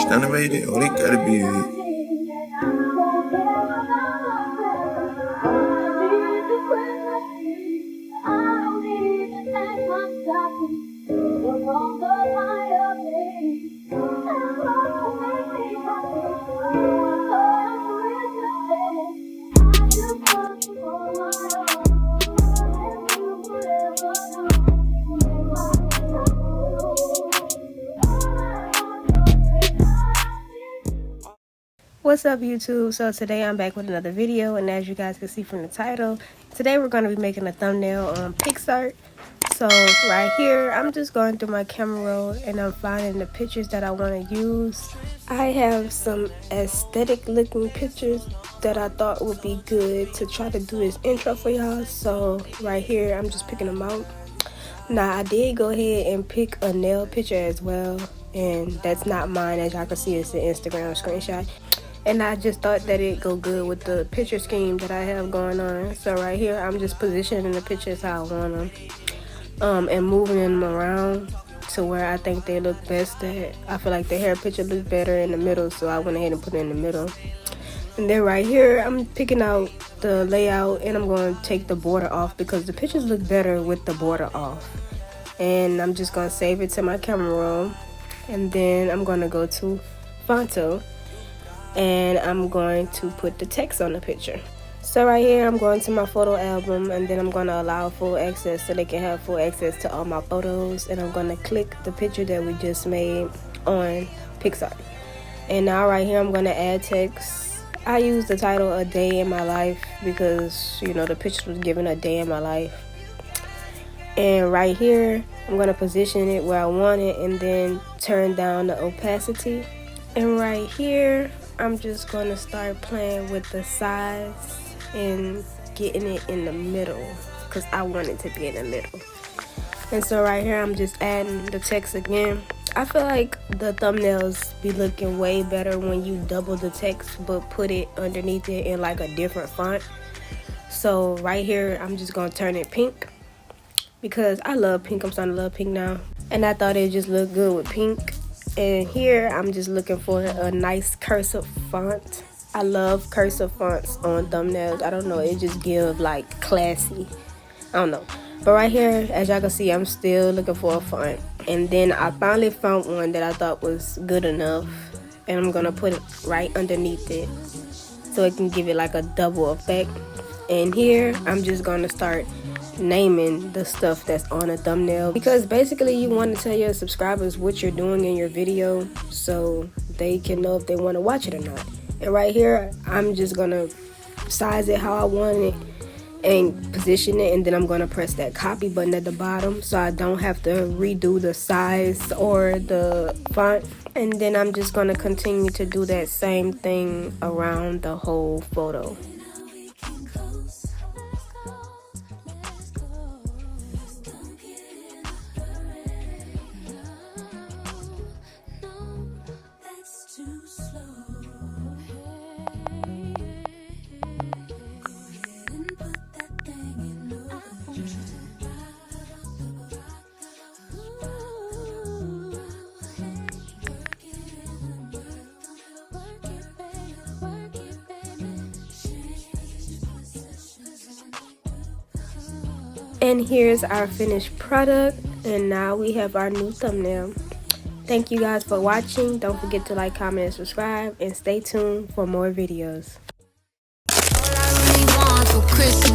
Animated? Oh, they gotta be it. What's up, YouTube? So today I'm back with another video, and as you guys can see from the title, today we're going to be making a thumbnail on PixArt. So right here, I'm just going through my camera roll and I'm finding the pictures that I want to use. I have some aesthetic looking pictures that I thought would be good to try to do this intro for y'all. So right here, I'm just picking them out. Now I did go ahead and pick a nail picture as well, and that's not mine. As y'all can see, it's an Instagram screenshot. And I just thought that it'd go good with the picture scheme that I have going on. So right here, I'm just positioning the pictures how I want them. And moving them around to where I think they look best. I feel like the hair picture looks better in the middle, so I went ahead and put it in the middle. And then right here, I'm picking out the layout, and I'm going to take the border off because the pictures look better with the border off. And I'm just going to save it to my camera roll. And then I'm going to go to Fonto. And I'm going to put the text on the picture. So right here, I'm going to my photo album, and then I'm going to allow full access so they can have full access to all my photos. And I'm going to click the picture that we just made on PixArt. And now right here, I'm going to add text. I use the title "A Day in My Life" because, you know, the picture was given a day in my life. And right here, I'm going to position it where I want it and then turn down the opacity. And right here, I'm just going to start playing with the size and getting it in the middle because I want it to be in the middle. And so right here, I'm just adding the text again. I feel like the thumbnails be looking way better when you double the text but put it underneath it in like a different font. So right here, I'm just going to turn it pink because I love pink. I'm starting to love pink now. And I thought it just looked good with pink. And here, I'm just looking for a nice cursive font. I love cursive fonts on thumbnails. I don't know, it just gives like classy. I don't know. But right here, as y'all can see, I'm still looking for a font. And then I finally found one that I thought was good enough. And I'm gonna put it right underneath it so it can give it like a double effect. And here, I'm just gonna start naming the stuff that's on a thumbnail because basically you want to tell your subscribers what you're doing in your video so they can know if they want to watch it or not. And right here, I'm just gonna size it how I want it and position it, and then I'm gonna press that copy button at the bottom so I don't have to redo the size or the font. And then I'm just gonna continue to do that same thing around the whole photo. And here's our finished product, and now we have our new thumbnail. Thank you guys for watching. Don't forget to like, comment, and subscribe, and stay tuned for more videos. All I really want for Christmas